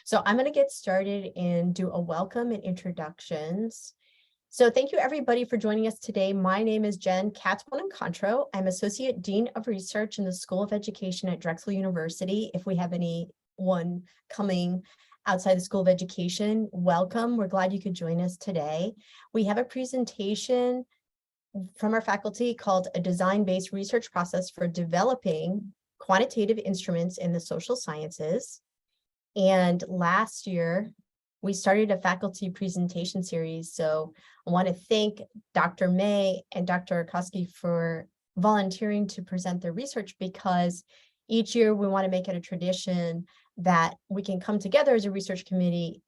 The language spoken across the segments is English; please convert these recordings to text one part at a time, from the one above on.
So I'm going to get started and do a welcome and introductions. So thank you everybody for joining us today. My name is Jen Katz-Contro. I'm Associate Dean of Research in the School of Education at Drexel University. If we have anyone coming outside the School of Education, welcome. We're glad you could join us today. We have a presentation from our faculty called a design-based research process for developing quantitative instruments in the social sciences. And last year, we started a faculty presentation series. So I want to thank Dr. May and Dr. Koski for volunteering to present their research, because each year we want to make it a tradition that we can come together as a research community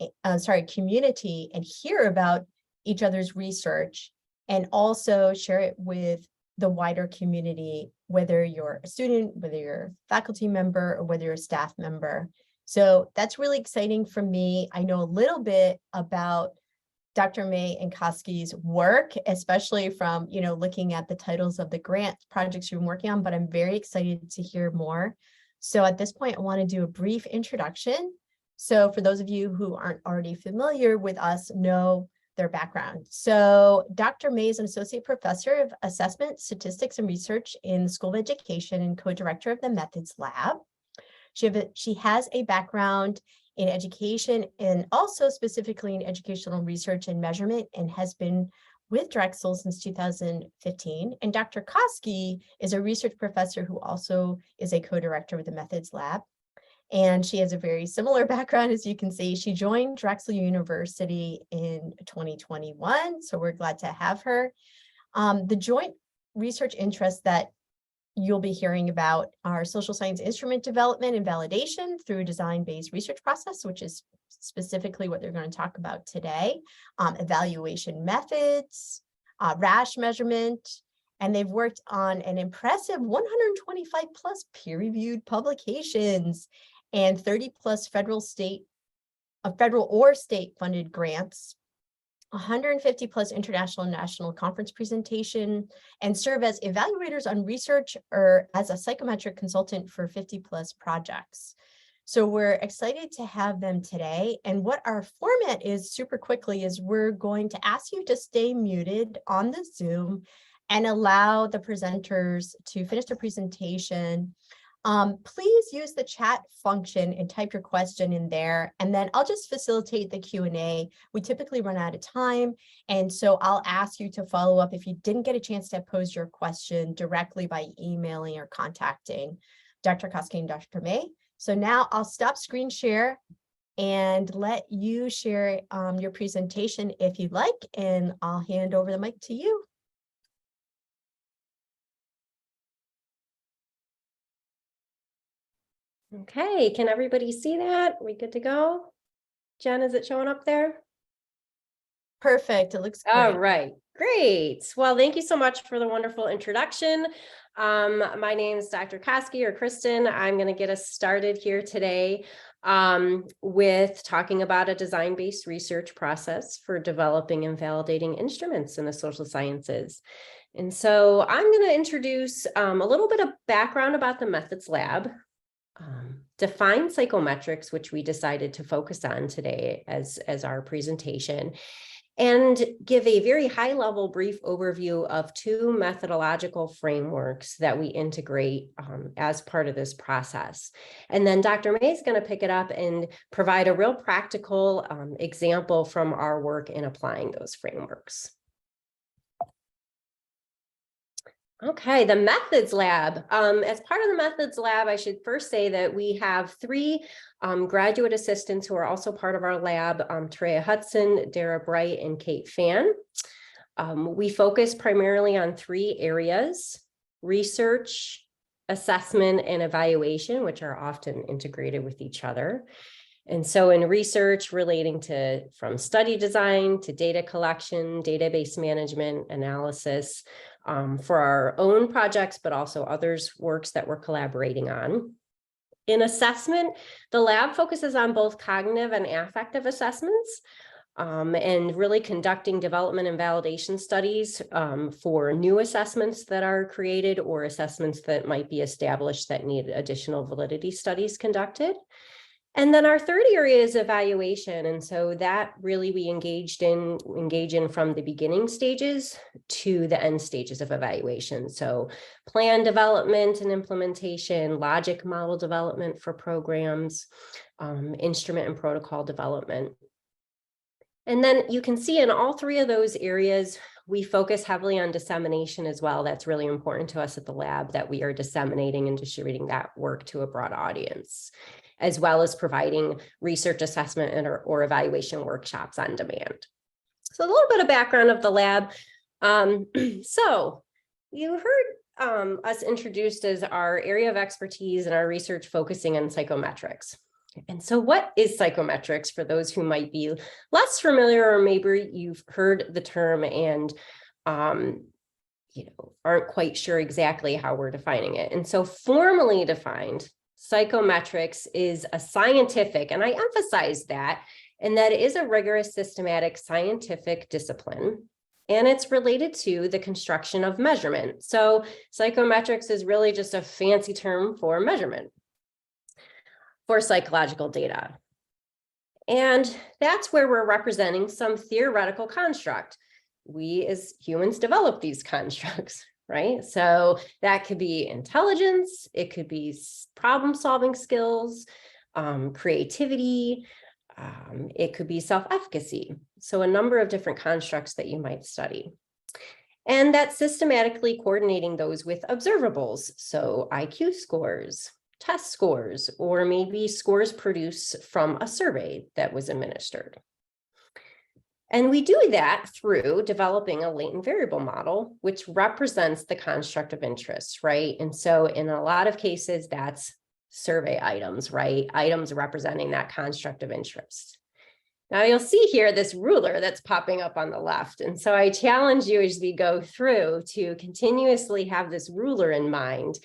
and hear about each other's research and also share it with the wider community, whether you're a student, whether you're a faculty member, or whether you're a staff member. So that's really exciting for me. I know a little bit about Dr. May and Koski's work, especially from, looking at the titles of the grant projects you've been working on, but I'm very excited to hear more. So at this point, I want to do a brief introduction. So for those of you who aren't already familiar with us, know their background. So Dr. May is an associate professor of assessment, statistics, and research in the School of Education and co-director of the Methods Lab. She has a background in education and also specifically in educational research and measurement, and has been with Drexel since 2015. And Dr. Koski is a research professor who also is a co-director of the Methods Lab. And she has a very similar background, as you can see. She joined Drexel University in 2021, so we're glad to have her. The joint research interests that you'll be hearing about our social science instrument development and validation through a design-based research process, which is specifically what they're going to talk about today, evaluation methods, rash measurement, and they've worked on an impressive 125 plus peer-reviewed publications and 30 plus federal or state funded grants, 150 plus international and national conference presentation, and serve as evaluators on research or as a psychometric consultant for 50 plus projects. So we're excited to have them today. And what our format is, super quickly, is we're going to ask you to stay muted on the Zoom and allow the presenters to finish their presentation. Please use the chat function and type your question in there, and then I'll just facilitate the Q&A. We typically run out of time, and so I'll ask you to follow up if you didn't get a chance to pose your question directly by emailing or contacting Dr. Koski and Dr. May. So now I'll stop screen share and let you share your presentation if you'd like, and I'll hand over the mic to you. Okay, can everybody see that? Are we good to go? Jen, is it showing up there? Perfect, it looks great. All right, great. Well, thank you so much for the wonderful introduction. My name is Dr. Koski, or Kristen. I'm going to get us started here today with talking about a design-based research process for developing and validating instruments in the social sciences. And so I'm going to introduce a little bit of background about the Methods Lab, define psychometrics, which we decided to focus on today as our presentation, and give a very high-level brief overview of two methodological frameworks that we integrate as part of this process. And then Dr. May is going to pick it up and provide a real practical example from our work in applying those frameworks. Okay, the Methods Lab. As part of the Methods Lab, I should first say that we have three graduate assistants who are also part of our lab, Treya Hudson, Dara Bright, and Kate Fan. We focus primarily on three areas: research, assessment, and evaluation, which are often integrated with each other. And so in research relating to from study design to data collection, database management, analysis, for our own projects, but also others' works that we're collaborating on. In assessment, the lab focuses on both cognitive and affective assessments, and really conducting development and validation studies for new assessments that are created or assessments that might be established that need additional validity studies conducted. And then our third area is evaluation. And so that really we engage in from the beginning stages to the end stages of evaluation. So plan development and implementation, logic model development for programs, instrument and protocol development. And then you can see in all three of those areas, we focus heavily on dissemination as well. That's really important to us at the lab, that we are disseminating and distributing that work to a broad audience, as well as providing research assessment or evaluation workshops on demand. So a little bit of background of the lab. So you heard us introduced as our area of expertise and our research focusing on psychometrics. And so what is psychometrics for those who might be less familiar, or maybe you've heard the term and aren't quite sure exactly how we're defining it. And so formally defined, psychometrics is a scientific, and I emphasize that, and that it is a rigorous, systematic scientific discipline, and it's related to the construction of measurement. So psychometrics is really just a fancy term for measurement for psychological data. And that's where we're representing some theoretical construct. We as humans develop these constructs, right? So that could be intelligence, it could be problem-solving skills, creativity, it could be self-efficacy. So a number of different constructs that you might study. And that's systematically coordinating those with observables. So IQ scores, test scores, or maybe scores produced from a survey that was administered. And we do that through developing a latent variable model, which represents the construct of interest, right? And so in a lot of cases, that's survey items, right? Items representing that construct of interest. Now you'll see here this ruler that's popping up on the left. And so I challenge you as we go through to continuously have this ruler in mind,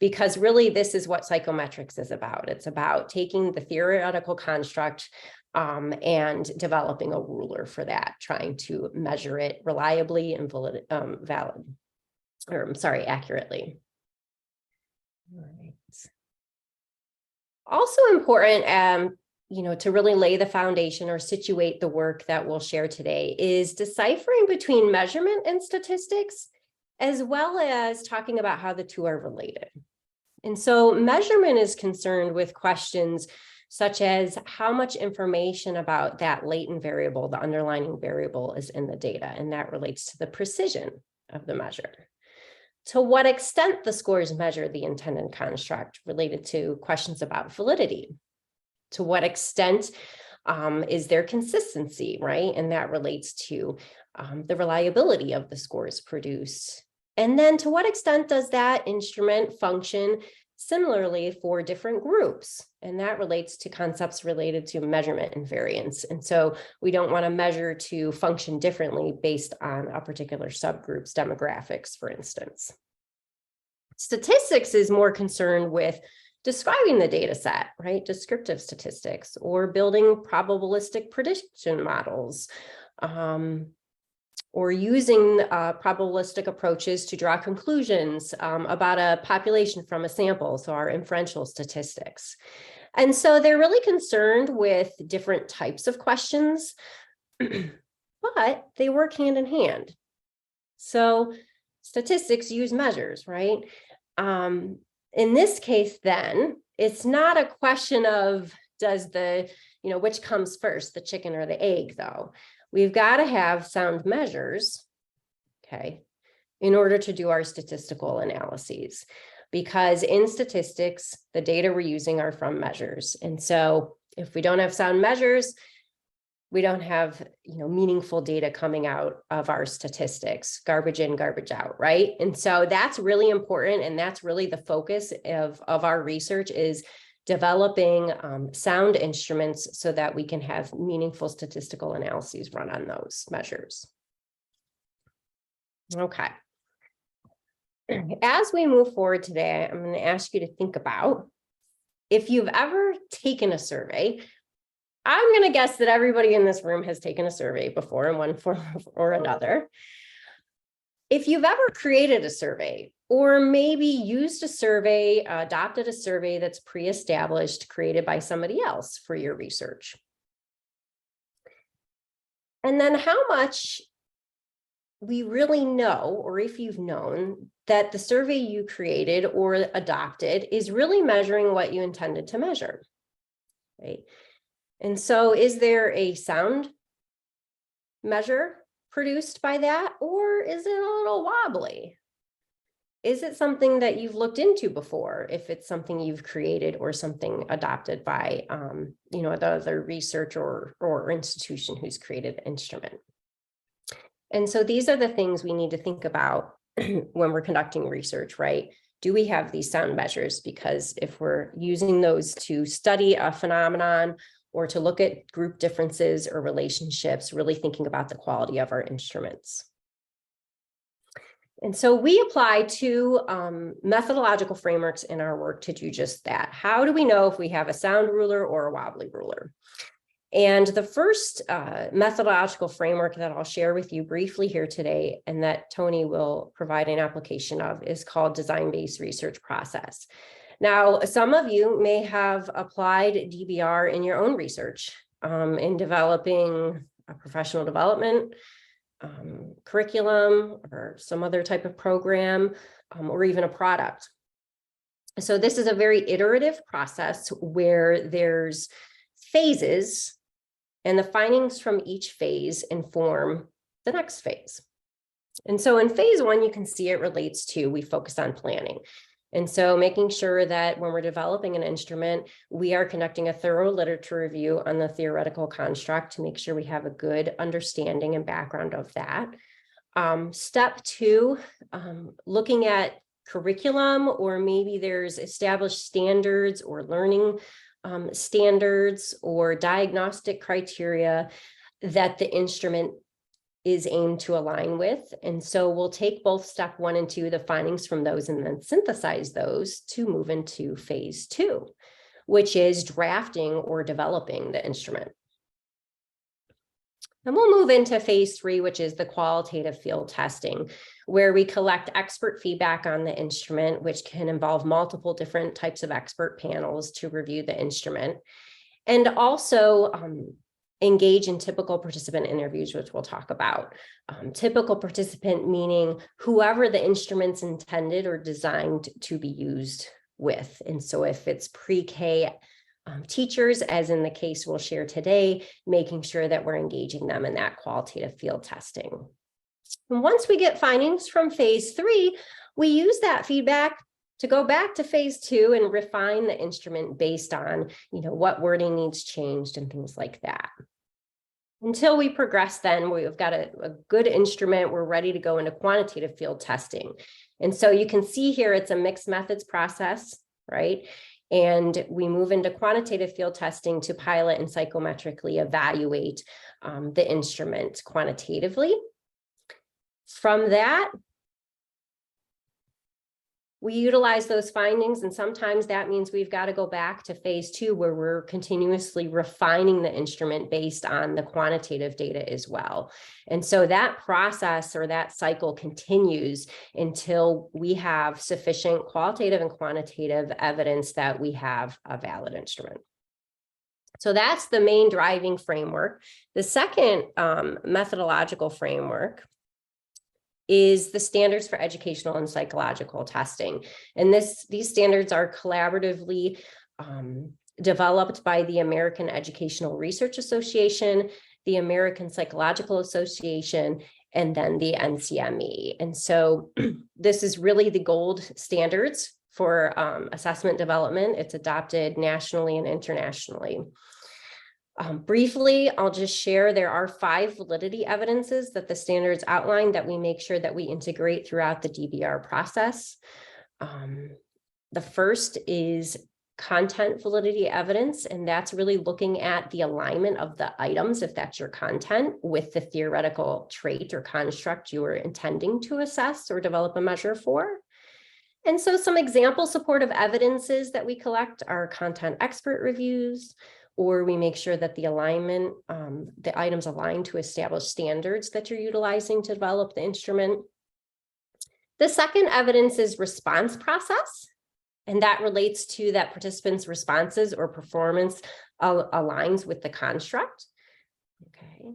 because really this is what psychometrics is about. It's about taking the theoretical construct and developing a ruler for that, trying to measure it reliably and accurately. All right. Also important, to really lay the foundation or situate the work that we'll share today is deciphering between measurement and statistics, as well as talking about how the two are related. And so measurement is concerned with questions such as how much information about that latent variable, the underlying variable, is in the data, and that relates to the precision of the measure. To what extent the scores measure the intended construct, related to questions about validity. To what extent is there consistency, right? And that relates to the reliability of the scores produced. And then to what extent does that instrument function similarly for different groups? And that relates to concepts related to measurement and variance. And so we don't want to measure to function differently based on a particular subgroup's demographics, for instance. Statistics is more concerned with describing the data set, right? Descriptive statistics, or building probabilistic prediction models, or using probabilistic approaches to draw conclusions about a population from a sample, so our inferential statistics. And so they're really concerned with different types of questions, but they work hand in hand. So statistics use measures, right? In this case, then, it's not a question of does which comes first, the chicken or the egg, though. We've got to have sound measures, okay, in order to do our statistical analyses, because in statistics, the data we're using are from measures. And so if we don't have sound measures, we don't have meaningful data coming out of our statistics, garbage in, garbage out, right? And so that's really important. And that's really the focus of our research, is developing sound instruments so that we can have meaningful statistical analyses run on those measures. Okay. As we move forward today, I'm going to ask you to think about, if you've ever taken a survey. I'm going to guess that everybody in this room has taken a survey before in one form or another. If you've ever created a survey, or maybe used a survey, adopted a survey that's pre-established, created by somebody else for your research. And then how much we really know, or if you've known, that the survey you created or adopted is really measuring what you intended to measure, right? And so is there a sound measure produced by that, or is it a little wobbly? Is it something that you've looked into before, if it's something you've created or something adopted by the other research or institution who's created the instrument? And so these are the things we need to think about when we're conducting research, right? Do we have these sound measures? Because if we're using those to study a phenomenon or to look at group differences or relationships, really thinking about the quality of our instruments. And so we apply two methodological frameworks in our work to do just that. How do we know if we have a sound ruler or a wobbly ruler? And the first methodological framework that I'll share with you briefly here today, and that Tony will provide an application of, is called design-based research process. Now, some of you may have applied DBR in your own research in developing a professional development curriculum or some other type of program or even a product. So this is a very iterative process where there's phases, and the findings from each phase inform the next phase. And so in phase one, you can see it relates to, we focus on planning. And so making sure that when we're developing an instrument, we are conducting a thorough literature review on the theoretical construct to make sure we have a good understanding and background of that. Step two, looking at curriculum, or maybe there's established standards or learning standards or diagnostic criteria that the instrument is aimed to align with. And so we'll take both step 1 and 2, the findings from those, and then synthesize those to move into phase 2, which is drafting or developing the instrument. And we'll move into phase 3, which is the qualitative field testing, where we collect expert feedback on the instrument, which can involve multiple different types of expert panels to review the instrument, and also engage in typical participant interviews, which we'll talk about. Typical participant meaning whoever the instrument's intended or designed to be used with. And so if it's pre-K teachers, as in the case we'll share today, making sure that we're engaging them in that qualitative field testing. And once we get findings from phase 3, we use that feedback to go back to phase 2 and refine the instrument based on, what wording needs changed and things like that. Until we progress, then we've got a good instrument, we're ready to go into quantitative field testing. And so you can see here, it's a mixed methods process, right? And we move into quantitative field testing to pilot and psychometrically evaluate the instrument quantitatively. From that, we utilize those findings, and sometimes that means we've got to go back to phase 2, where we're continuously refining the instrument based on the quantitative data as well. And so that process or that cycle continues until we have sufficient qualitative and quantitative evidence that we have a valid instrument. So that's the main driving framework. The second methodological framework is the standards for educational and psychological testing. And these standards are collaboratively developed by the American Educational Research Association, the American Psychological Association, and then the NCME. And so this is really the gold standards for assessment development. It's adopted nationally and internationally. Briefly, I'll just share there are 5 validity evidences that the standards outline that we make sure that we integrate throughout the DBR process. The first is content validity evidence, and that's really looking at the alignment of the items, if that's your content, with the theoretical trait or construct you were intending to assess or develop a measure for. And so some example supportive evidences that we collect are content expert reviews, or we make sure that the alignment, the items align to established standards that you're utilizing to develop the instrument. The second evidence is response process, and that relates to that participants' responses or performance aligns with the construct. Okay.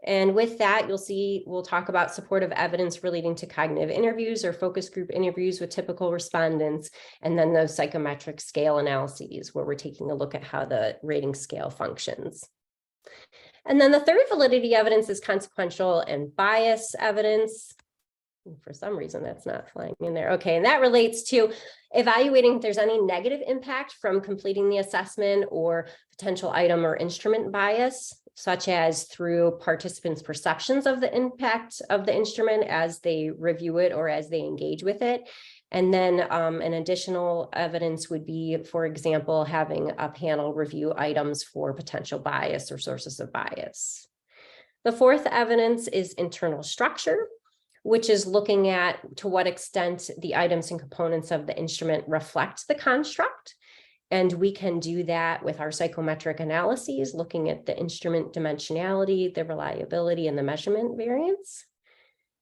And with that, you'll see, we'll talk about supportive evidence relating to cognitive interviews or focus group interviews with typical respondents, and then those psychometric scale analyses where we're taking a look at how the rating scale functions. And then the third validity evidence is consequential and bias evidence. For some reason, that's not flying in there. Okay, and that relates to evaluating if there's any negative impact from completing the assessment or potential item or instrument bias, such as through participants' perceptions of the impact of the instrument as they review it or as they engage with it. And then an additional evidence would be, for example, having a panel review items for potential bias or sources of bias. The fourth evidence is internal structure, which is looking at to what extent the items and components of the instrument reflect the construct. And we can do that with our psychometric analyses, looking at the instrument dimensionality, the reliability, and the measurement variance.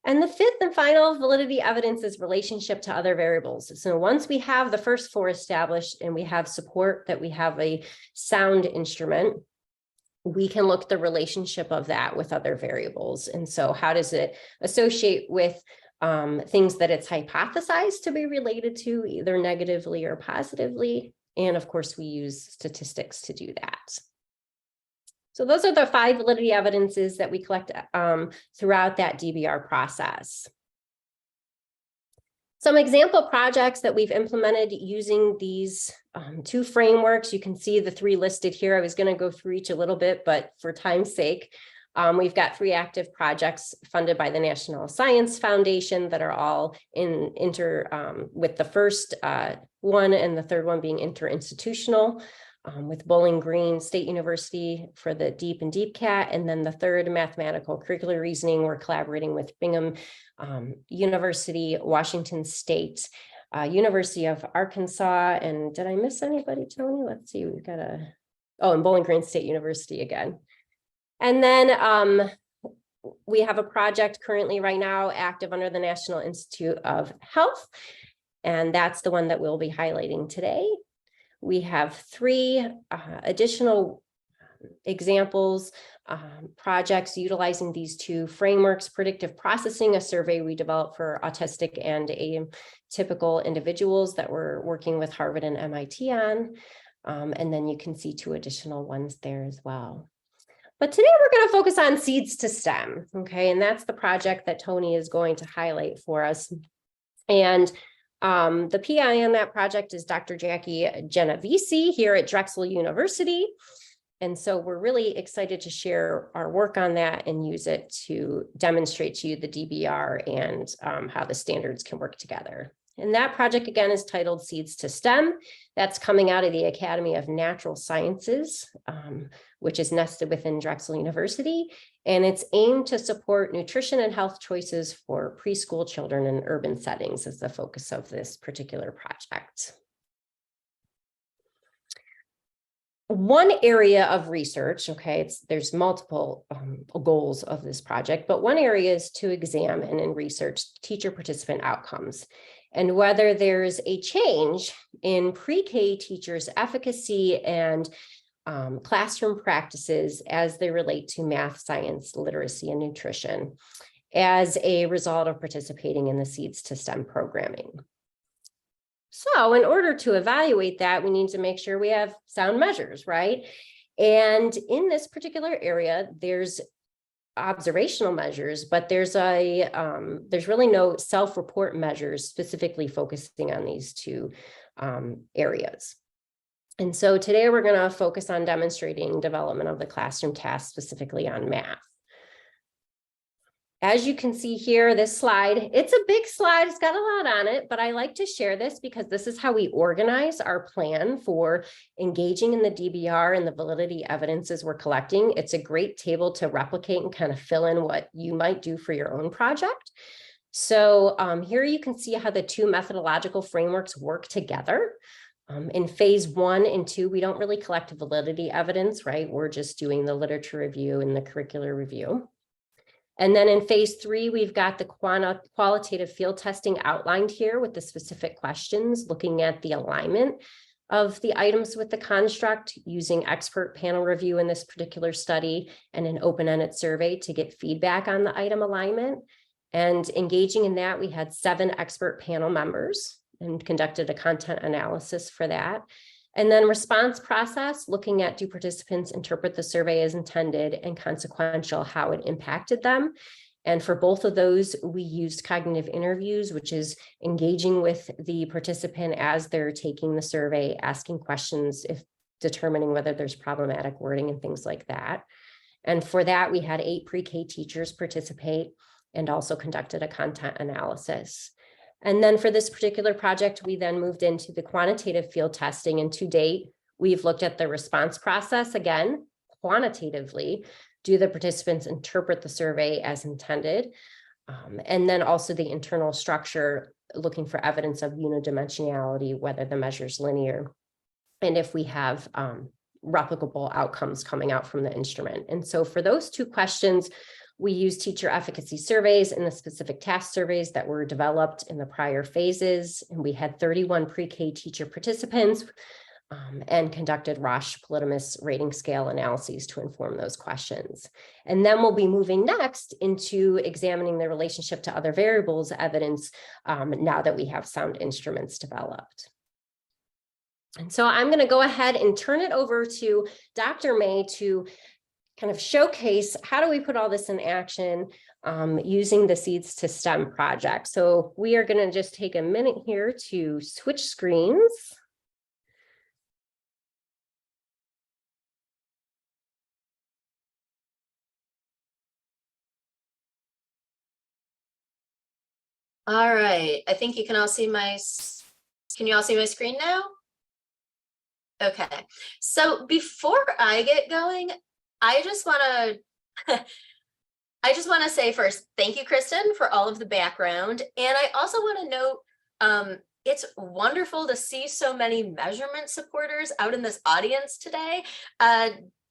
And the fifth and final validity evidence is relationship to other variables. So once we have the first four established and we have support that we have a sound instrument, we can look at the relationship of that with other variables. And so how does it associate with things that it's hypothesized to be related to, either negatively or positively? And of course, we use statistics to do that. So those are the 5 validity evidences that we collect throughout that DBR process. Some example projects that we've implemented using these 2 frameworks. You can see the 3 listed here. I was going to go through each a little bit, but for time's sake, we've got 3 active projects funded by the National Science Foundation that are all with the first one and the third one being interinstitutional. With Bowling Green State University for the DEEP and DeepCat, and then the third mathematical curricular reasoning, we're collaborating with Bingham University, Washington State, University of Arkansas, and did I miss anybody, Tony? Let's see, we've got and Bowling Green State University again. And then we have a project currently right now active under the National Institute of Health, and that's the one that we'll be highlighting today. We have 3 additional examples, projects utilizing these 2 frameworks: predictive processing, a survey we developed for autistic and atypical individuals that we're working with Harvard and MIT on. And then you can see 2 additional ones there as well. But today we're going to focus on Seeds to STEM, okay? And that's the project that Tony is going to highlight for us. And the PI on that project is Dr. Jackie Genovese here at Drexel University. And so we're really excited to share our work on that and use it to demonstrate to you the DBR and how the standards can work together. And that project, again, is titled Seeds to STEM. That's coming out of the Academy of Natural Sciences, which is nested within Drexel University. And it's aimed to support nutrition and health choices for preschool children in urban settings as the focus of this particular project. One area of research, okay, there's multiple goals of this project, but one area is to examine and research teacher participant outcomes and whether there's a change in pre-K teachers' efficacy and classroom practices as they relate to math, science, literacy, and nutrition as a result of participating in the Seeds to STEM programming. So in order to evaluate that, we need to make sure we have sound measures, right? And in this particular area, there's observational measures, but there's really no self-report measures specifically focusing on these 2 areas. And so today we're going to focus on demonstrating development of the classroom task specifically on math. As you can see here, this slide, it's a big slide, it's got a lot on it, but I like to share this because this is how we organize our plan for engaging in the DBR and the validity evidences we're collecting. It's a great table to replicate and kind of fill in what you might do for your own project. So here you can see how the 2 methodological frameworks work together. In phase 1 and 2, we don't really collect validity evidence, right? We're just doing the literature review and the curricular review. And then in phase 3, we've got the qualitative field testing outlined here with the specific questions, looking at the alignment of the items with the construct, using expert panel review in this particular study and an open-ended survey to get feedback on the item alignment. And engaging in that, we had 7 expert panel members and conducted a content analysis for that. And then response process, looking at do participants interpret the survey as intended and consequential, how it impacted them. And for both of those, we used cognitive interviews, which is engaging with the participant as they're taking the survey, asking questions, if determining whether there's problematic wording and things like that. And for that, we had 8 pre-K teachers participate and also conducted a content analysis. And then for this particular project, we then moved into the quantitative field testing. And to date, we've looked at the response process again, quantitatively. Do the participants interpret the survey as intended? And then also the internal structure, looking for evidence of unidimensionality, whether the measure is linear, and if we have replicable outcomes coming out from the instrument. And so for those 2 questions, we use teacher efficacy surveys and the specific task surveys that were developed in the prior phases. And we had 31 pre-K teacher participants and conducted Roche Polytomous rating scale analyses to inform those questions. And then we'll be moving next into examining the relationship to other variables evidence now that we have sound instruments developed. And so I'm going to go ahead and turn it over to Dr. May to kind of showcase how do we put all this in action using the Seeds to STEM project. So we are going to just take a minute here to switch screens. All right, I think you can all see can you all see my screen now? Okay, so before I get going, I just want to say first, thank you, Kristen, for all of the background. And I also want to note, it's wonderful to see so many measurement supporters out in this audience today.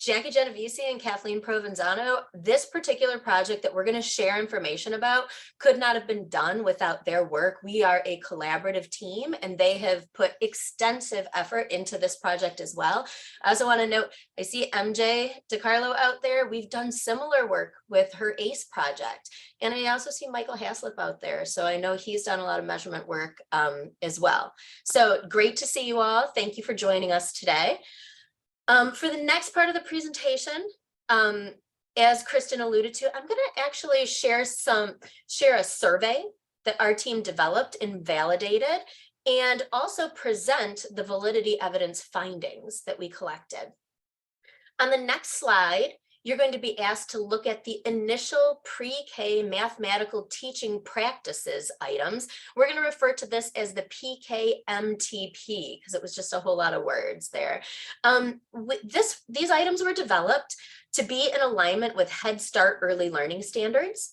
Jackie Genovese and Kathleen Provenzano, this particular project that we're going to share information about could not have been done without their work. We are a collaborative team, and they have put extensive effort into this project as well. I also want to note, I see MJ DiCarlo out there. We've done similar work with her ACE project. And I also see Michael Haslip out there. So I know he's done a lot of measurement work as well. So great to see you all. Thank you for joining us today. For the next part of the presentation, as Kristen alluded to, I'm going to actually share a survey that our team developed and validated, and also present the validity evidence findings that we collected. On the next slide, you're going to be asked to look at the initial pre-K mathematical teaching practices items. We're going to refer to this as the PKMTP because it was just a whole lot of words there. These items were developed to be in alignment with Head Start early learning standards.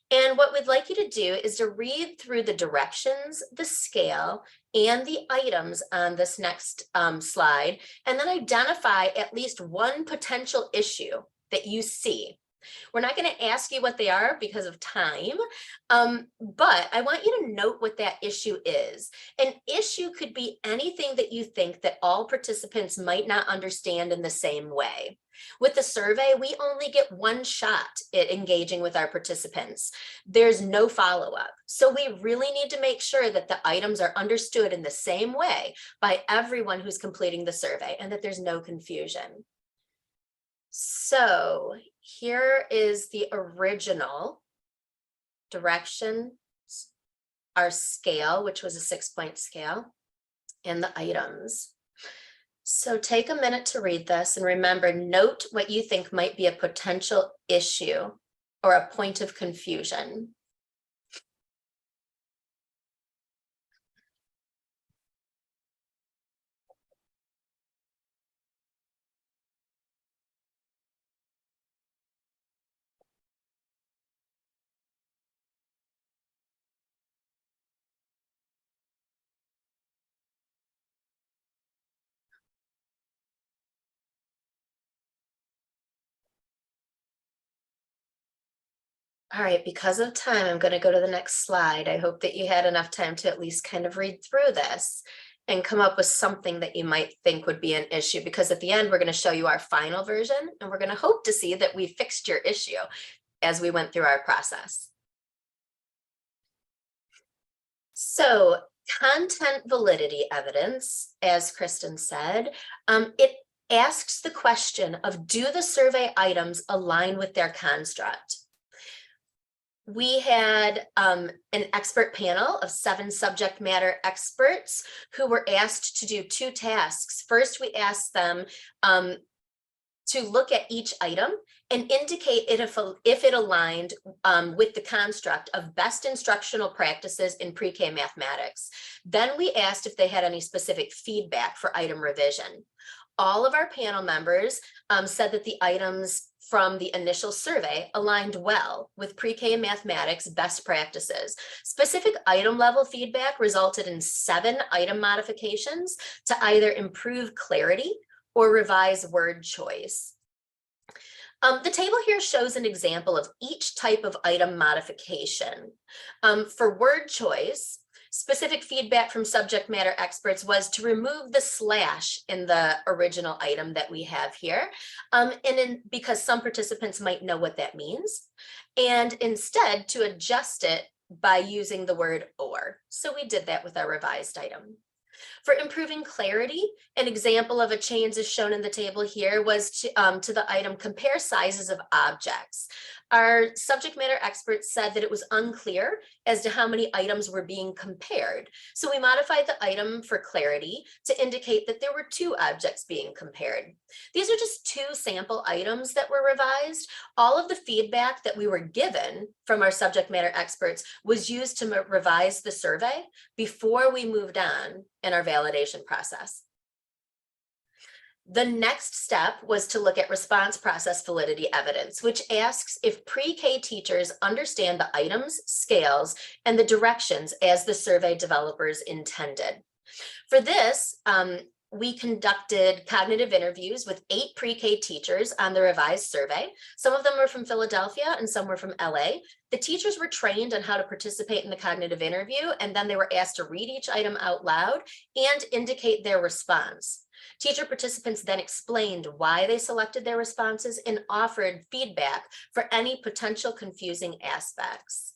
And what we'd like you to do is to read through the directions, the scale, and the items on this next slide, and then identify at least one potential issue that you see. We're not going to ask you what they are because of time, but I want you to note what that issue is. An issue could be anything that you think that all participants might not understand in the same way. With the survey, we only get one shot at engaging with our participants. There's no follow-up. So we really need to make sure that the items are understood in the same way by everyone who's completing the survey and that there's no confusion. So here is the original direction, our scale, which was a 6-point scale, and the items. So take a minute to read this, and remember, note what you think might be a potential issue or a point of confusion. All right, because of time, I'm going to go to the next slide. I hope that you had enough time to at least kind of read through this and come up with something that you might think would be an issue, because at the end, we're going to show you our final version, and we're going to hope to see that we fixed your issue as we went through our process. So content validity evidence, as Kristen said, it asks the question of, do the survey items align with their construct? We had an expert panel of 7 subject matter experts who were asked to do 2 tasks. First, we asked them to look at each item and indicate if it aligned with the construct of best instructional practices in pre-K mathematics. Then we asked if they had any specific feedback for item revision. All of our panel members said that the items from the initial survey aligned well with pre-K mathematics best practices. Specific item level feedback resulted in 7 item modifications to either improve clarity or revise word choice. The table here shows an example of each type of item modification. For word choice, specific feedback from subject matter experts was to remove the slash in the original item that we have here, because some participants might know what that means, and instead to adjust it by using the word or. So we did that with our revised item. For improving clarity, an example of a change as shown in the table here was to the item compare sizes of objects. Our subject matter experts said that it was unclear as to how many items were being compared. So we modified the item for clarity to indicate that there were 2 objects being compared. These are just 2 sample items that were revised. All of the feedback that we were given from our subject matter experts was used to revise the survey before we moved on in our validation process. The next step was to look at response process validity evidence, which asks if pre-K teachers understand the items, scales, and the directions as the survey developers intended. For this, we conducted cognitive interviews with 8 pre-K teachers on the revised survey. Some of them were from Philadelphia and some were from LA. The teachers were trained on how to participate in the cognitive interview, and then they were asked to read each item out loud and indicate their response. Teacher participants then explained why they selected their responses and offered feedback for any potential confusing aspects.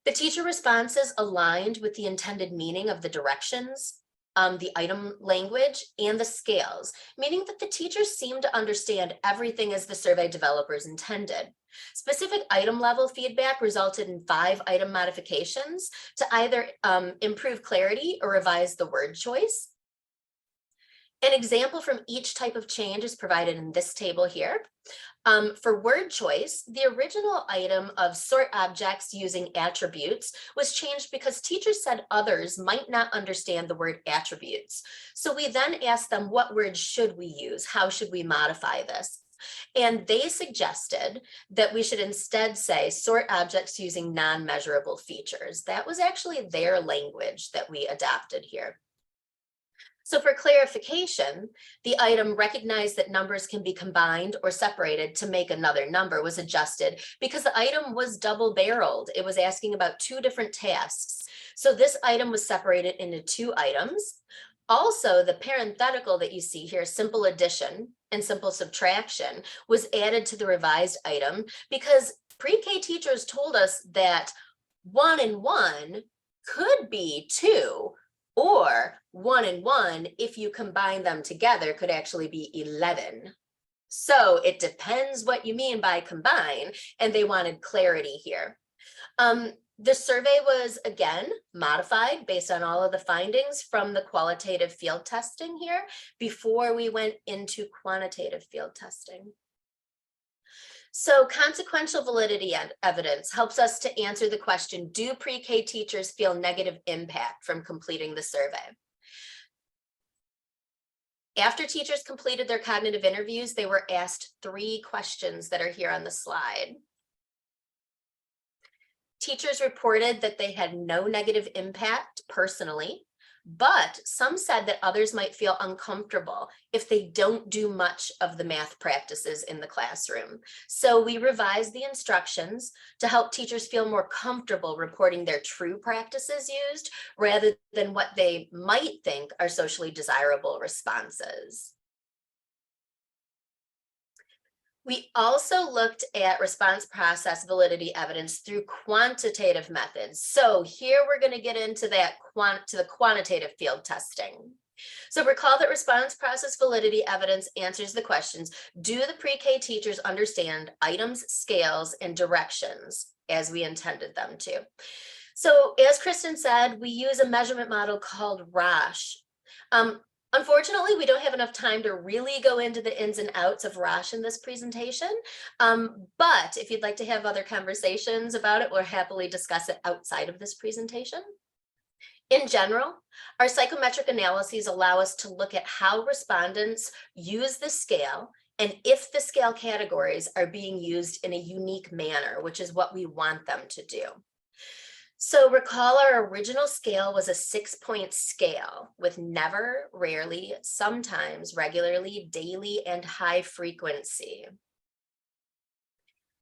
The teacher responses aligned with the intended meaning of the directions, the item language, and the scales, meaning that the teachers seemed to understand everything as the survey developers intended. Specific item level feedback resulted in 5 item modifications to either improve clarity or revise the word choice. An example from each type of change is provided in this table here. For word choice, the original item of sort objects using attributes was changed because teachers said others might not understand the word attributes. So we then asked them, what words should we use? How should we modify this? And they suggested that we should instead say sort objects using non-measurable features. That was actually their language that we adopted here. So for clarification, the item recognized that numbers can be combined or separated to make another number was adjusted because the item was double-barreled. It was asking about 2 different tasks. So this item was separated into 2 items. Also, the parenthetical that you see here, simple addition and simple subtraction, was added to the revised item because pre-K teachers told us that 1 and 1 could be 2, or 1 and 1, if you combine them together, could actually be 11. So it depends what you mean by combine, and they wanted clarity here. The survey was again modified based on all of the findings from the qualitative field testing here before we went into quantitative field testing. So consequential validity evidence helps us to answer the question, do pre-K teachers feel negative impact from completing the survey? After teachers completed their cognitive interviews, they were asked 3 questions that are here on the slide. Teachers reported that they had no negative impact personally, But some said that others might feel uncomfortable if they don't do much of the math practices in the classroom. So we revised the instructions to help teachers feel more comfortable reporting their true practices used rather than what they might think are socially desirable responses. We also looked at response process validity evidence through quantitative methods. So here we're going to get into that the quantitative field testing. So recall that response process validity evidence answers the questions, do the pre-K teachers understand items, scales, and directions as we intended them to? So as Kristen said, we use a measurement model called ROSH. Unfortunately, we don't have enough time to really go into the ins and outs of ROSH in this presentation, but if you'd like to have other conversations about it, we'll happily discuss it outside of this presentation. In general, our psychometric analyses allow us to look at how respondents use the scale and if the scale categories are being used in a unique manner, which is what we want them to do. So recall our original scale was a 6-point scale with never, rarely, sometimes, regularly, daily, and high frequency.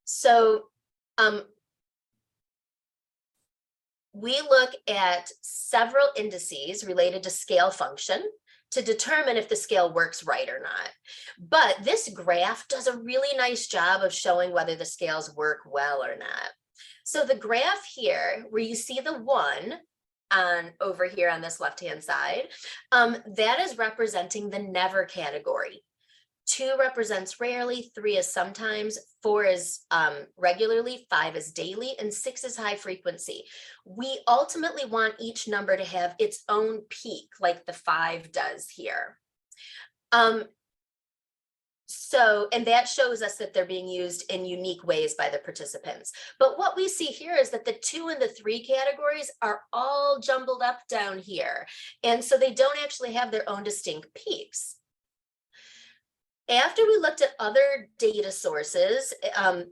So we look at several indices related to scale function to determine if the scale works right or not. But this graph does a really nice job of showing whether the scales work well or not. So the graph here, where you see the 1 over here on this left-hand side, that is representing the never category. 2 represents rarely, 3 is sometimes, 4 is regularly, 5 is daily, and 6 is high frequency. We ultimately want each number to have its own peak, like the 5 does here. And that shows us that they're being used in unique ways by the participants. But what we see here is that the 2 and the 3 categories are all jumbled up down here. And so they don't actually have their own distinct peaks. After we looked at other data sources,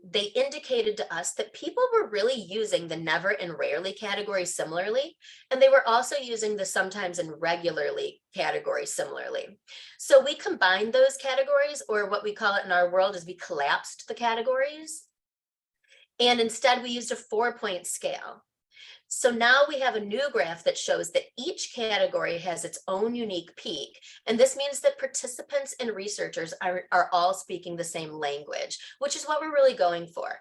they indicated to us that people were really using the never and rarely category similarly, and they were also using the sometimes and regularly category similarly. So we combined those categories, or what we call it in our world is we collapsed the categories, and instead we used a 4-point scale. So now we have a new graph that shows that each category has its own unique peak. And this means that participants and researchers are all speaking the same language, which is what we're really going for.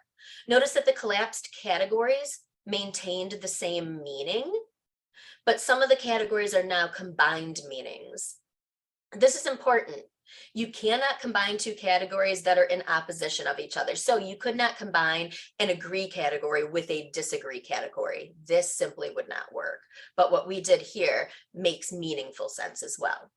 Notice that the collapsed categories maintained the same meaning, but some of the categories are now combined meanings. This is important. You cannot combine 2 categories that are in opposition of each other. So you could not combine an agree category with a disagree category. This simply would not work. But what we did here makes meaningful sense as well.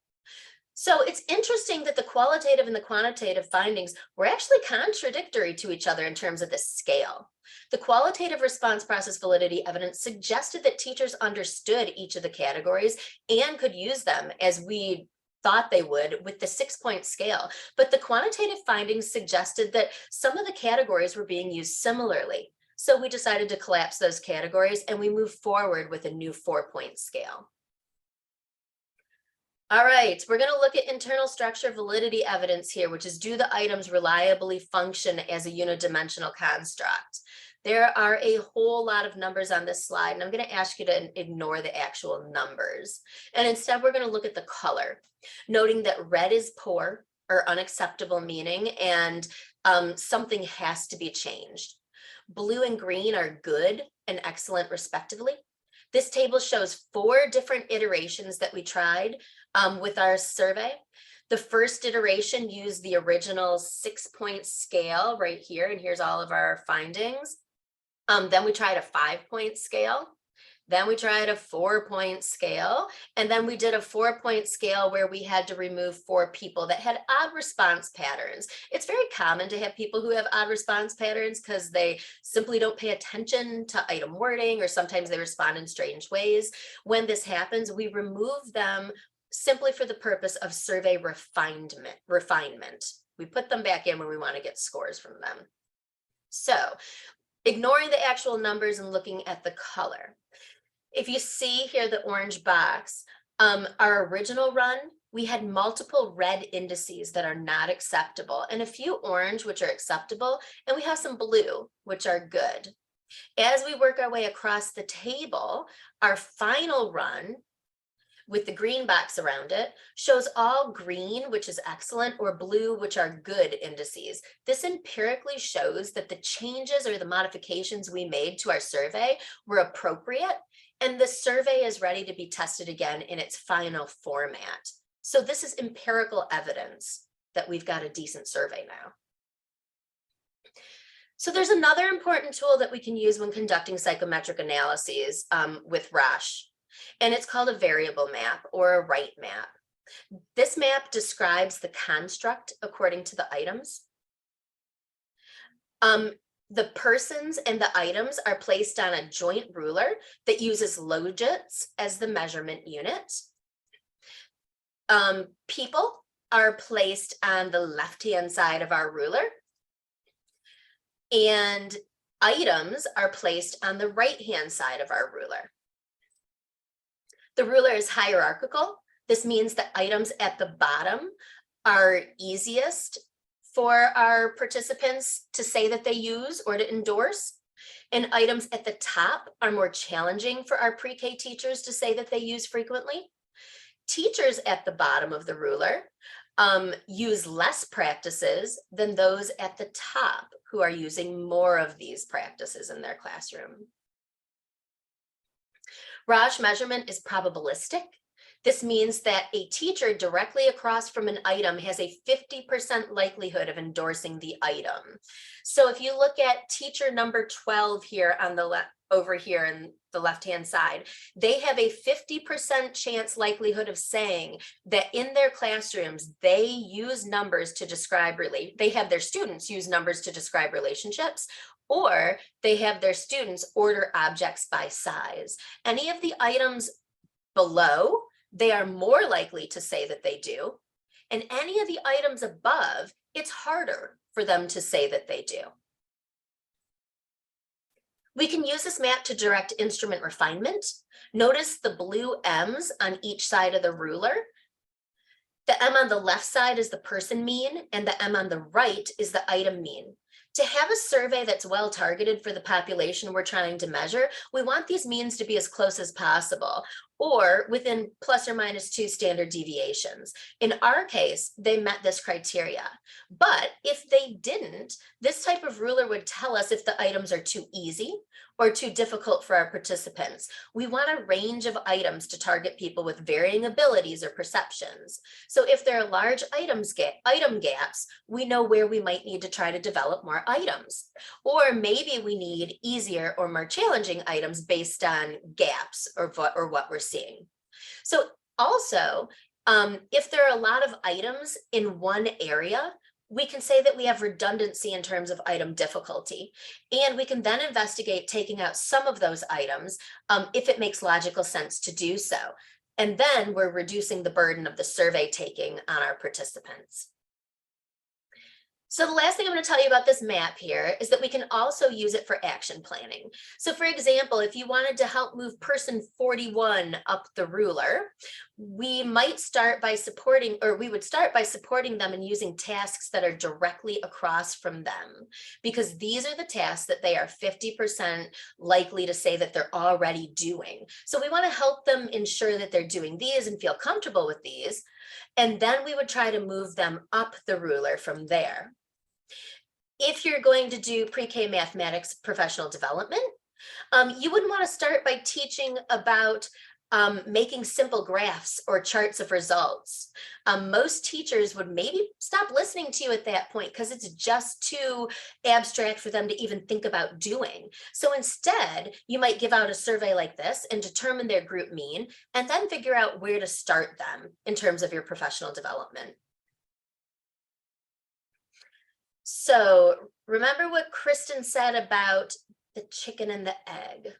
So it's interesting that the qualitative and the quantitative findings were actually contradictory to each other in terms of the scale. The qualitative response process validity evidence suggested that teachers understood each of the categories and could use them as we thought they would with the 6-point scale, but the quantitative findings suggested that some of the categories were being used similarly. So we decided to collapse those categories and we moved forward with a new 4-point scale. All right, we're going to look at internal structure validity evidence here, which is do the items reliably function as a unidimensional construct? There are a whole lot of numbers on this slide, and I'm going to ask you to ignore the actual numbers. And instead, we're going to look at the color, noting that red is poor or unacceptable meaning, and something has to be changed. Blue and green are good and excellent, respectively. This table shows 4 different iterations that we tried with our survey. The first iteration used the original 6-point scale right here, and here's all of our findings. Then we tried a 5-point scale. Then we tried a 4-point scale. And then we did a 4-point scale where we had to remove 4 people that had odd response patterns. It's very common to have people who have odd response patterns because they simply don't pay attention to item wording, or sometimes they respond in strange ways. When this happens, we remove them simply for the purpose of survey refinement. We put them back in when we want to get scores from them. So, ignoring the actual numbers and looking at the color. If you see here the orange box, Our original run, we had multiple red indices that are not acceptable and a few orange, which are acceptable, and we have some blue, which are good. As we work our way across the table, our final run with the green box around it shows all green, which is excellent, or blue, which are good indices. This empirically shows that the changes or the modifications we made to our survey were appropriate, and the survey is ready to be tested again in its final format. So this is empirical evidence that we've got a decent survey now. So there's another important tool that we can use when conducting psychometric analyses with Roche. And it's called a variable map or a right map. This map describes the construct according to the items. The persons and the items are placed on a joint ruler that uses logits as the measurement unit. People are placed on the left-hand side of our ruler, and items are placed on the right-hand side of our ruler. The ruler is hierarchical. This means that items at the bottom are easiest for our participants to say that they use or to endorse, and items at the top are more challenging for our pre-K teachers to say that they use frequently. Teachers at the bottom of the ruler use less practices than those at the top who are using more of these practices in their classroom. Roche measurement is probabilistic. This means that a teacher directly across from an item has a 50% likelihood of endorsing the item. So if you look at teacher number 12 here on the left, over here in the left-hand side, they have a 50% chance likelihood of saying that in their classrooms, they use numbers to describe, they have their students use numbers to describe relationships, or they have their students order objects by size. Any of the items below, they are more likely to say that they do. And any of the items above, it's harder for them to say that they do. We can use this map to direct instrument refinement. Notice the blue M's on each side of the ruler. The M on the left side is the person mean, and the M on the right is the item mean. To have a survey that's well targeted for the population we're trying to measure, we want these means to be as close as possible, or within plus or minus 2 standard deviations. In our case, they met this criteria. But if they didn't, this type of ruler would tell us if the items are too easy or too difficult for our participants. We want a range of items to target people with varying abilities or perceptions. So if there are large item gaps, we know where we might need to try to develop more items. Or maybe we need easier or more challenging items based on gaps or what we're seeing. So also, if there are a lot of items in one area, we can say that we have redundancy in terms of item difficulty, and we can then investigate taking out some of those items if it makes logical sense to do so. And then we're reducing the burden of the survey taking on our participants. So the last thing I'm going to tell you about this map here is that we can also use it for action planning. So for example, if you wanted to help move person 41 up the ruler, we might start by supporting, or we would start by supporting them and using tasks that are directly across from them, because these are the tasks that they are 50% likely to say that they're already doing. So we want to help them ensure that they're doing these and feel comfortable with these. And then we would try to move them up the ruler from there. If you're going to do pre-K mathematics professional development, you wouldn't want to start by teaching about making simple graphs or charts of results. Most teachers would maybe stop listening to you at that point because it's just too abstract for them to even think about doing. So instead, you might give out a survey like this and determine their group mean, and then figure out where to start them in terms of your professional development. So remember what Kristen said about the chicken and the egg.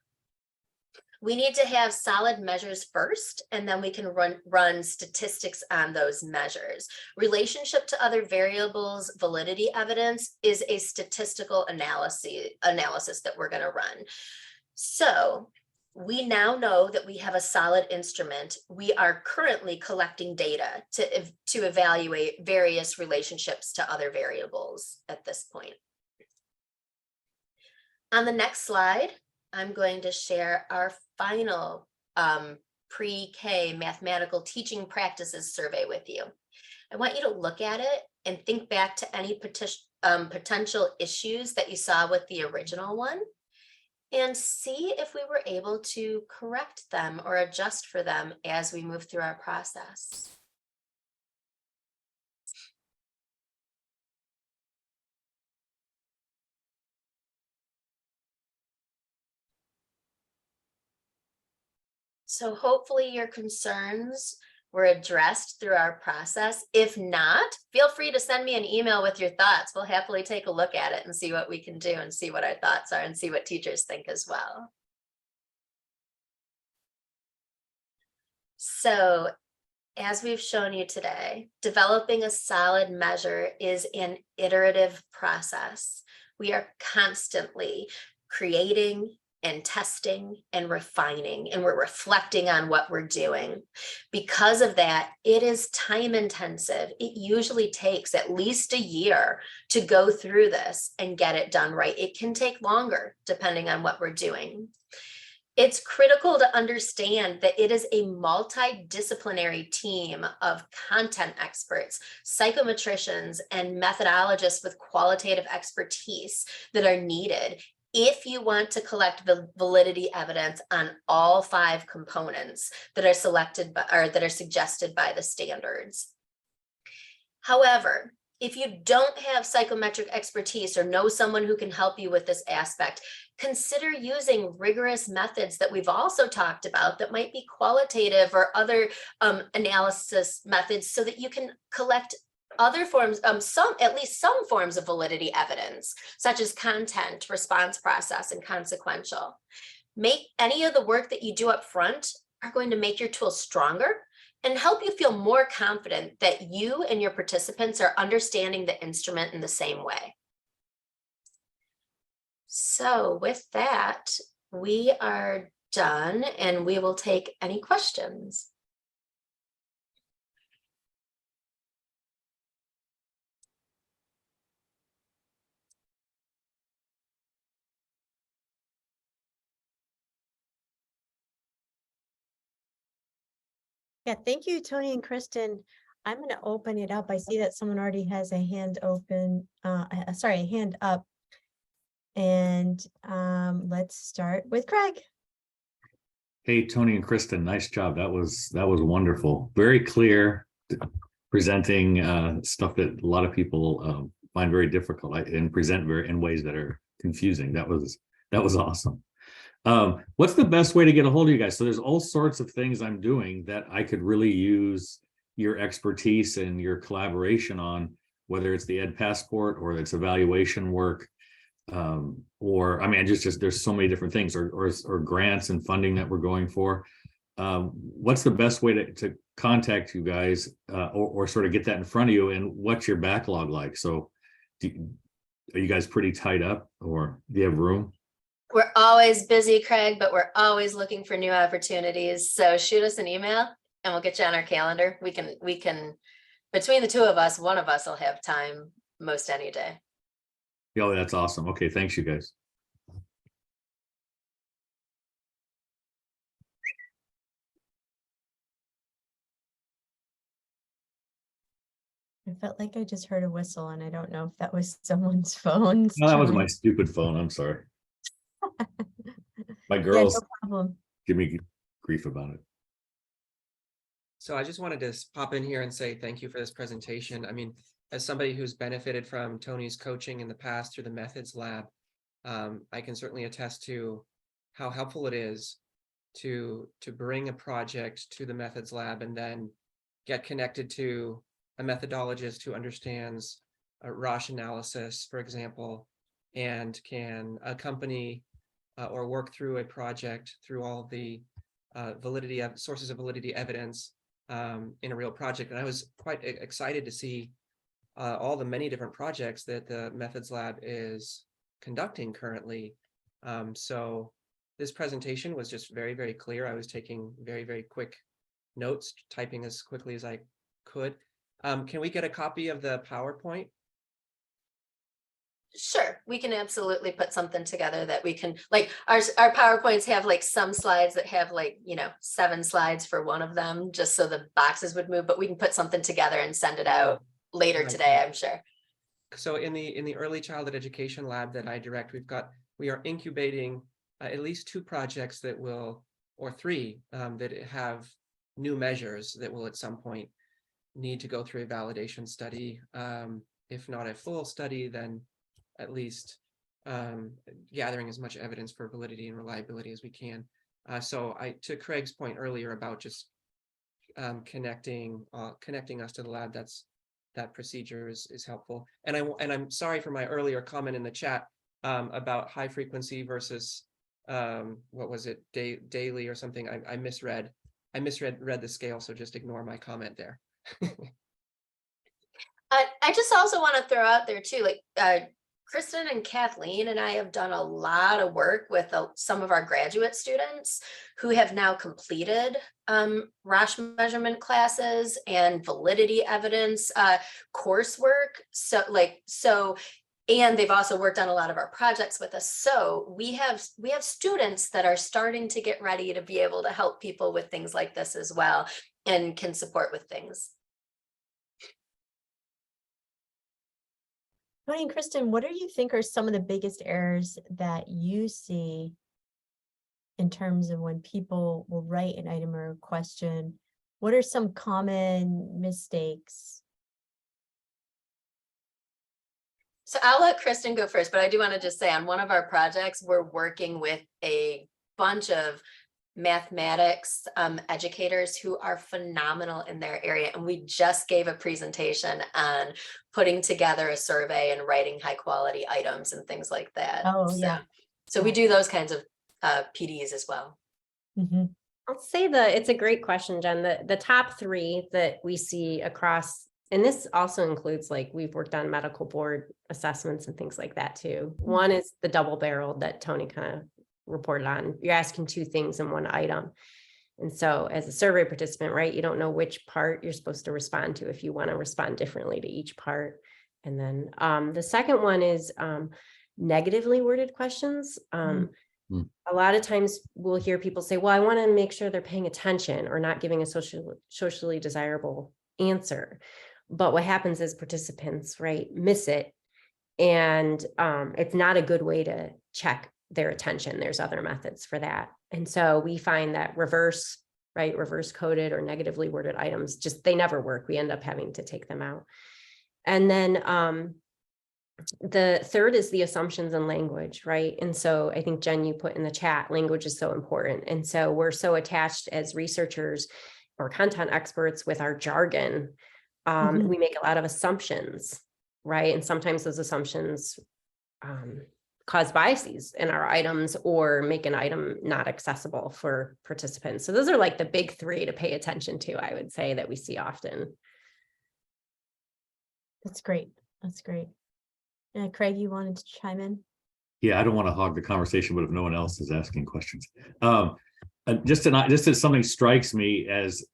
We need to have solid measures first, and then we can run statistics on those measures. Relationship to other variables, validity evidence is a statistical analysis that we're going to run. So we now know that we have a solid instrument. We are currently collecting data to evaluate various relationships to other variables at this point. On the next slide, I'm going to share our final pre-K mathematical teaching practices survey with you. I want you to look at it and think back to any potential issues that you saw with the original one and see if we were able to correct them or adjust for them as we move through our process. So hopefully your concerns were addressed through our process. If not, feel free to send me an email with your thoughts. We'll happily take a look at it and see what we can do and see what our thoughts are and see what teachers think as well. So as we've shown you today, developing a solid measure is an iterative process. We are constantly creating and testing and refining, and we're reflecting on what we're doing. Because of that, it is time intensive. It usually takes at least a year to go through this and get it done right. It can take longer depending on what we're doing. It's critical to understand that it is a multidisciplinary team of content experts, psychometricians, and methodologists with qualitative expertise that are needed if you want to collect validity evidence on all 5 components that are selected by, or that are suggested by the standards. However, if you don't have psychometric expertise or know someone who can help you with this aspect, consider using rigorous methods that we've also talked about that might be qualitative or other analysis methods so that you can collect other forms, at least some forms of validity evidence, such as content, response process, and consequential. Make any of the work that you do up front are going to make your tool stronger and help you feel more confident that you and your participants are understanding the instrument in the same way. So with that, we are done and we will take any questions. Yeah, thank you, Tony and Kristen. I'm going to open it up. I see that someone already has a hand open, sorry, a hand up. And let's start with Craig. Hey, Tony and Kristen, nice job. That was wonderful. Very clear, presenting stuff that a lot of people find very difficult and present in ways that are confusing. That was awesome. What's the best way to get a hold of you guys? So there's all sorts of things I'm doing that I could really use your expertise and your collaboration on, whether it's the Ed Passport or it's evaluation work, or I mean, just there's so many different things, or grants and funding that we're going for. What's the best way to contact you guys, or sort of get that in front of you, and what's your backlog like? So are you guys pretty tied up, or do you have room? We're always busy, Craig, but we're always looking for new opportunities. So shoot us an email and we'll get you on our calendar. We can, between the two of us, one of us will have time most any day. Oh, that's awesome. Okay, thanks you guys. I felt like I just heard a whistle and I don't know if that was someone's phone. No, that was my stupid phone. I'm sorry. My girls, yeah, no problem. Give me grief about it. So I just wanted to pop in here and say thank you for this presentation. I mean, as somebody who's benefited from Tony's coaching in the past through the Methods Lab, I can certainly attest to how helpful it is to bring a project to the Methods Lab and then get connected to a methodologist who understands Roche analysis, for example, and can accompany or work through a project through all of the sources of validity evidence in a real project. And I was quite excited to see all the many different projects that the Methods Lab is conducting currently. So this presentation was just very, very clear. I was taking very, very quick notes, typing as quickly as I could. Can we get a copy of the PowerPoint? Sure, we can absolutely put something together that we can, like, our PowerPoints have like some slides that have like, 7 slides for one of them, just so the boxes would move, but we can put something together and send it out later Right. today, I'm sure. So in the early childhood education lab that I direct, we are incubating at least 2 projects that will, or 3 that have new measures that will at some point need to go through a validation study. If not a full study, then at least gathering as much evidence for validity and reliability as we can. So to Craig's point earlier about just connecting us to the lab, that procedure is helpful. And I'm sorry for my earlier comment in the chat about high frequency versus what was it, daily or something. I misread the scale, so just ignore my comment there. I just also want to throw out there too, like Kristen and Kathleen and I have done a lot of work with some of our graduate students who have now completed ROSH measurement classes and validity evidence coursework. And they've also worked on a lot of our projects with us. So we have students that are starting to get ready to be able to help people with things like this as well, and can support with things. Tony and Kristen, what do you think are some of the biggest errors that you see in terms of when people will write an item or a question? What are some common mistakes? So I'll let Kristen go first, but I do want to just say on one of our projects, we're working with a bunch of mathematics educators who are phenomenal in their area. And we just gave a presentation on putting together a survey and writing high quality items and things like that. Oh, yeah. So we do those kinds of PDs as well. Mm-hmm. I'll say that it's a great question, Jen. The top 3 that we see across, and this also includes, like, we've worked on medical board assessments and things like that too. One is the double barreled that Tony kind of reported on. You're asking 2 things in one item. And so as a survey participant, right, you don't know which part you're supposed to respond to if you want to respond differently to each part. And then the second one is negatively worded questions. A lot of times we'll hear people say, well, I want to make sure they're paying attention or not giving a socially desirable answer. But what happens is participants, right, miss it. And it's not a good way to check their attention. There's other methods for that. And so we find that reverse coded or negatively worded items, just, they never work. We end up having to take them out. And then the third is the assumptions in language, right? And so I think, Jen, you put in the chat, language is so important. And so we're so attached as researchers or content experts with our jargon. We make a lot of assumptions, right? And sometimes those assumptions cause biases in our items or make an item not accessible for participants. So those are like the big 3 to pay attention to, I would say, that we see often. That's great. That's great. Craig, you wanted to chime in? Yeah, I don't want to hog the conversation, but if no one else is asking questions, just as something strikes me as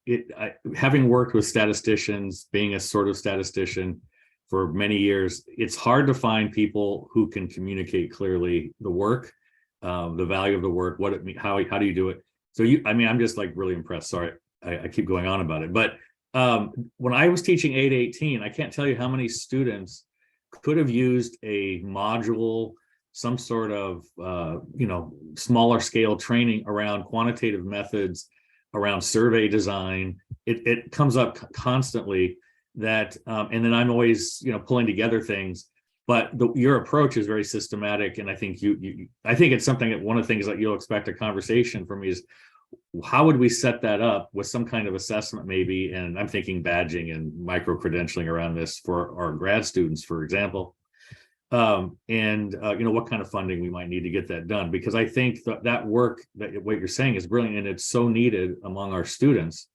having worked with statisticians, being a sort of statistician for many years, it's hard to find people who can communicate clearly the work, the value of the work, what it means, how do you do it? So I'm just like really impressed. Sorry, I keep going on about it, but when I was teaching 8 to 18, I can't tell you how many students could have used a module, some sort of smaller scale training around quantitative methods, around survey design. It comes up constantly that, and then I'm always pulling together things. But your approach is very systematic, and I think I think it's something that one of the things that you'll expect a conversation from me is, how would we set that up with some kind of assessment maybe? And I'm thinking badging and micro-credentialing around this for our grad students, for example. What kind of funding we might need to get that done, because I think that work, that what you're saying is brilliant, and it's so needed among our students.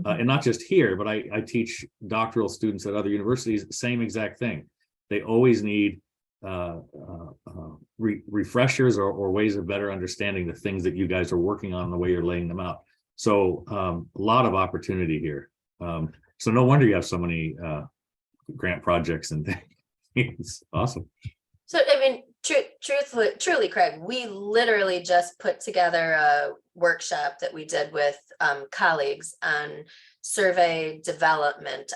And not just here, but I teach doctoral students at other universities, same exact thing. They always need refreshers or ways of better understanding the things that you guys are working on, the way you're laying them out. So a lot of opportunity here. So no wonder you have so many grant projects and things. It's awesome. So, I mean, truly, Craig, we literally just put together a workshop that we did with colleagues on survey development.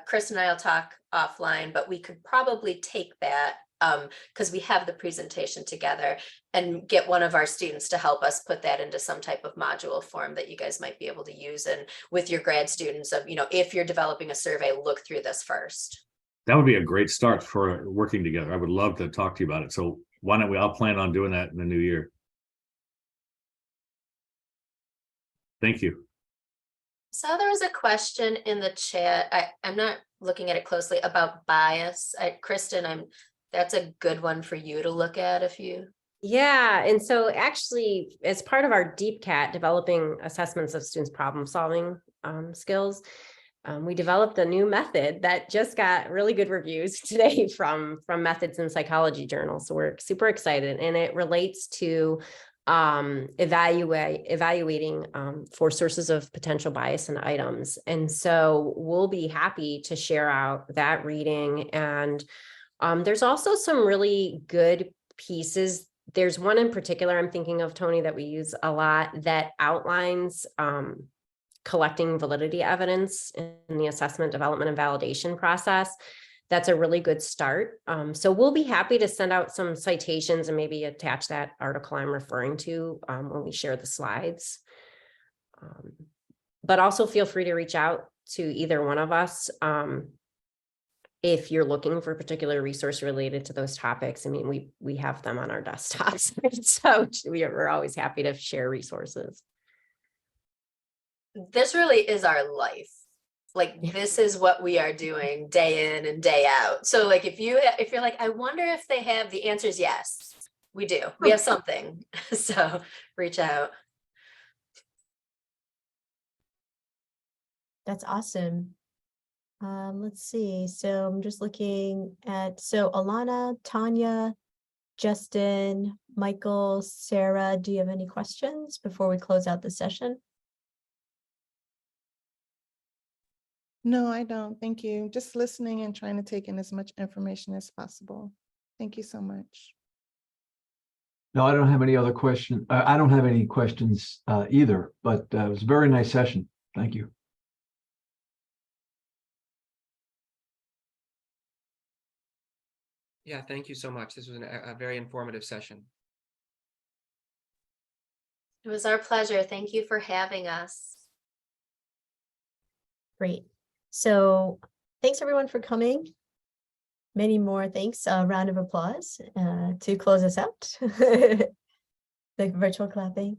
Chris and I will talk offline, but we could probably take that because we have the presentation together and get one of our students to help us put that into some type of module form that you guys might be able to use. And with your grad students of, if you're developing a survey, look through this first. That would be a great start for working together. I would love to talk to you about it. So why don't we all plan on doing that in the new year? Thank you. So there was a question in the chat. I'm not looking at it closely about bias. Kristen, that's a good one for you to look at if you. Yeah, and so actually, as part of our Deep Cat, developing assessments of students' problem solving skills, we developed a new method that just got really good reviews today from Methods in Psychology journal. So we're super excited, and it relates to evaluating for sources of potential bias in items. And so we'll be happy to share out that reading. And there's also some really good pieces. There's one in particular I'm thinking of, Tony, that we use a lot that outlines collecting validity evidence in the assessment, development, and validation process. That's a really good start. So we'll be happy to send out some citations and maybe attach that article I'm referring to when we share the slides. But also feel free to reach out to either one of us if you're looking for a particular resource related to those topics. I mean, we have them on our desktops, so we're always happy to share resources. This really is our life. Like, this is what we are doing day in and day out. So like, if you're like, I wonder if they have, the answer is yes, we do. We have something. So reach out. That's awesome. Let's see. So I'm just looking at, so Alana, Tanya, Justin, Michael, Sarah, do you have any questions before we close out the session? No, I don't. Thank you. Just listening and trying to take in as much information as possible. Thank you so much. No, I don't have any other questions. I don't have any questions either, but it was a very nice session. Thank you. Yeah, thank you so much. This was a very informative session. It was our pleasure. Thank you for having us. Great. So thanks everyone for coming. Many more thanks. A round of applause to close us out. The virtual clapping.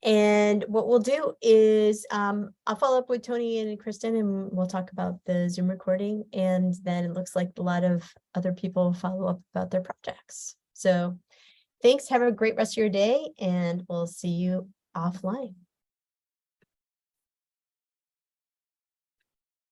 And what we'll do is I'll follow up with Tony and Kristen, and we'll talk about the Zoom recording. And then it looks like a lot of other people follow up about their projects. So thanks. Have a great rest of your day, and we'll see you offline.